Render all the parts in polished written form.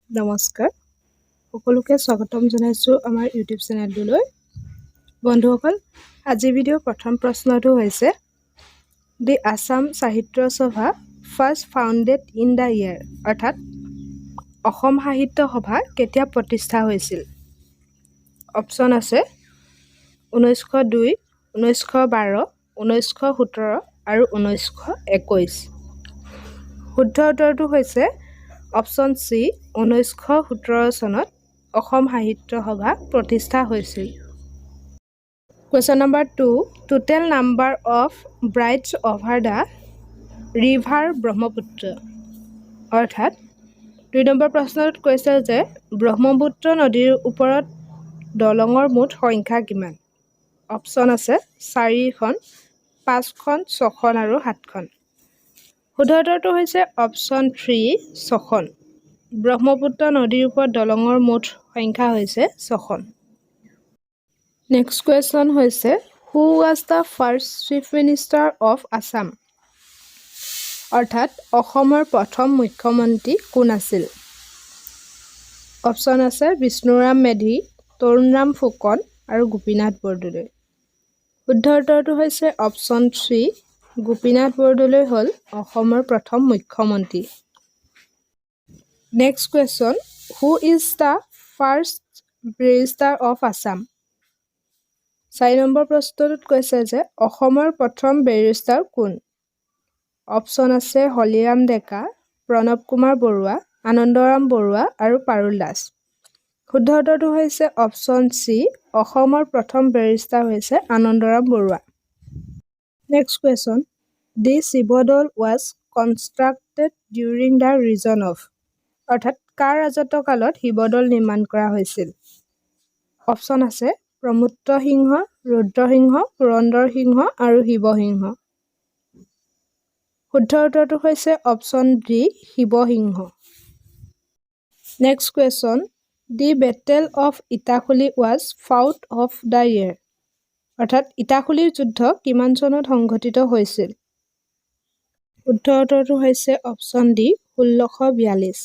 নমস্কাৰ সকলোকে স্বাগতম জনাইছোঁ আমাৰ ইউটিউব চেনেলটোলৈ বন্ধুসকল আজি ভিডিঅ'ৰ প্ৰথম প্ৰশ্নটো হৈছে দি আসাম সাহিত্য সভা first founded in the year অৰ্থাৎ অসম সাহিত্য সভা কেতিয়া প্ৰতিষ্ঠা হৈছিল অপশ্যন আছে 1902 1912 1917 আৰু 1921 শুদ্ধ উত্তৰটো হৈছে অপশ্যন চি 1917 চনত অসম সাহিত্য সভা প্ৰতিষ্ঠা হৈছিল Question number 2 Total number of bridges over the river Brahmaputra অৰ্থাৎ 2 নম্বৰ প্ৰশ্নত কৈছে যে ব্ৰহ্মপুত্ৰ নদীৰ ওপৰত দলঙৰ মুঠ সংখ্যা কিমান অপশ্যন আছে 4খন 5খন 6খন আৰু 7খন শুদ্ধ উত্তৰটো হৈছে অপশ্যন 3 6খন ব্ৰহ্মপুত্ৰ নদীৰ ওপৰত দলঙৰ মুঠ সংখ্যা হৈছে 6খন নেক্সট কুৱেশ্যন হৈছে who was the first chief minister of Assam অৰ্থাৎ অসমৰ প্ৰথম মুখ্যমন্ত্ৰী কোন আছিল অপশ্যন আছে বিষ্ণুৰাম মেধি তৰুণৰাম ফুকন আৰু গোপীনাথ বৰদলৈ শুদ্ধ উত্তৰটো হৈছে অপশ্যন 3 গোপীনাথ বৰদলৈ হ'ল অসমৰ প্ৰথম মুখ্যমন্ত্ৰী next question who is the first barrister of Assam 4 number প্ৰশ্নটোত কৈছে যে অসমৰ প্ৰথম বেৰিষ্টাৰ কোন অপশ্যন আছে হলিৰাম ডেকা প্ৰণৱ কুমাৰ বৰুৱা আনন্দৰাম বৰুৱা আৰু পাৰুল দাস শুদ্ধ উত্তৰটো হৈছে অপশ্যন চি অসমৰ প্ৰথম বেৰিষ্টাৰ হৈছে Anandaram Barua next question the Sivadol was constructed during the reign of অৰ্থাৎ কাৰ ৰাজত্বকালত শিৱদৌল নিৰ্মাণ কৰা হৈছিল অপশ্যন আছে প্ৰমুত্ৰ সিংহ ৰুদ্ৰসিংহ পুৰন্দৰ সিংহ আৰু শিৱসিংহ শুদ্ধ উত্তৰটো হৈছে option D Siva Singha next question the battle of Itakhuli was fought of the year অৰ্থাৎ ইটাখুলিৰ যুদ্ধ কিমান চনত সংঘটিত হৈছিল শুদ্ধ উত্তৰটো হৈছে option D 1642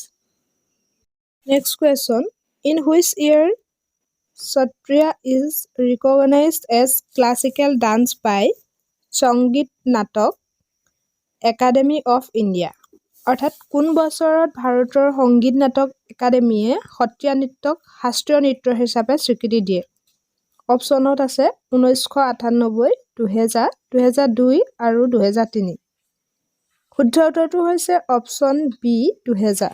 next question in which year Sattriya is recognized as classical dance by Sangeet Natak academy of India অৰ্থাৎ কোন বছৰত ভাৰতৰ সংগীত নাটক একাডেমীয়ে সত্ৰীয়া নৃত্যক শাস্ত্ৰীয় নৃত্য হিচাপে স্বীকৃতি দিয়ে অপশ্যনত আছে 1998 2000 2002 আৰু 2003 শুদ্ধ উত্তৰটো হৈছে option B 2000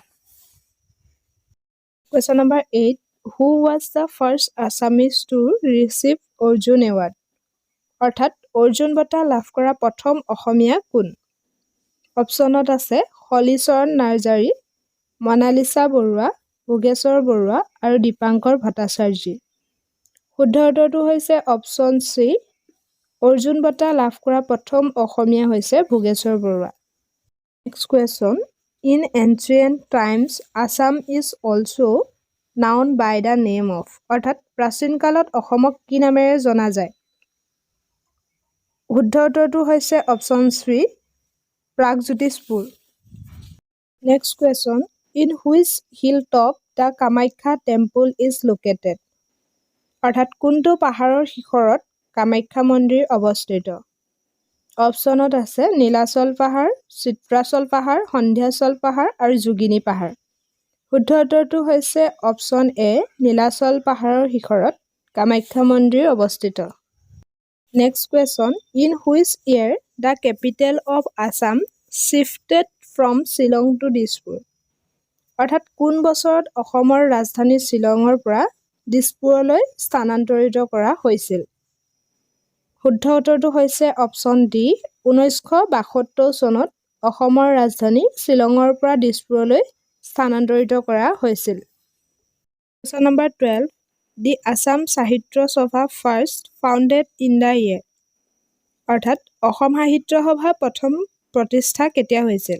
Question number 8 Who was the first Assamese to receive Arjun Award অৰ্থাৎ অৰ্জুন বঁটা লাভ কৰা প্ৰথম অসমীয়া কোন অপশ্যনত আছে হলিচৰণ নাৰ্জাৰী মনালিসা বৰুৱা ভোগেশ্বৰ বৰুৱা আৰু দীপাংকৰ ভট্টাচাৰ্যী শুদ্ধ উত্তৰটো হৈছে অপশ্যন চি অৰ্জুন বঁটা লাভ কৰা প্ৰথম অসমীয়া হৈছে Bhogeswar Barua next question in ancient times Assam is also known by the name of অৰ্থাৎ প্ৰাচীন কালত অসমক কি নামেৰে জনা যায় শুদ্ধ উত্তৰটো হৈছে option 3 Pragjyotishpur next question in which hill top the Kamakhya temple is located অৰ্থাৎ কোনটো পাহাৰৰ শিখৰত কামাখ্যা মন্দিৰ অৱস্থিত অপশ্যনত আছে নীলাচল পাহাৰ চিত্ৰাচল পাহাৰ সন্ধিয়াচল পাহাৰ আৰু যোগিনী পাহাৰ শুদ্ধ উত্তৰটো হৈছে অপশ্যন এ নীলাচল পাহাৰৰ শিখৰত কামাখ্যা মন্দিৰ অৱস্থিত next question in which year the capital of Assam shifted from Shillong to Dispur অৰ্থাৎ কোন বছৰত অসমৰ ৰাজধানী শ্বিলঙৰ পৰা দিছপুৰলৈ স্থানান্তৰিত কৰা হৈছিল শুদ্ধ উত্তৰটো হৈছে অপশ্যন ডি 1972 চনত অসমৰ ৰাজধানী শ্বিলঙৰ পৰা দিছপুৰলৈ স্থানান্তৰিত কৰা হৈছিল Question number 12 দি আসাম সাহিত্য সভা first founded in the year অৰ্থাৎ অসম সাহিত্য সভা প্ৰথম প্ৰতিষ্ঠা কেতিয়া হৈছিল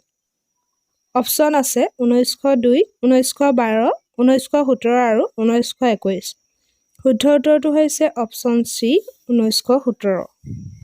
অপশ্যন আছে 1902 1912 1917 আৰু 1921 শুদ্ধ উত্তৰটো হৈছে অপশ্যন চি 1917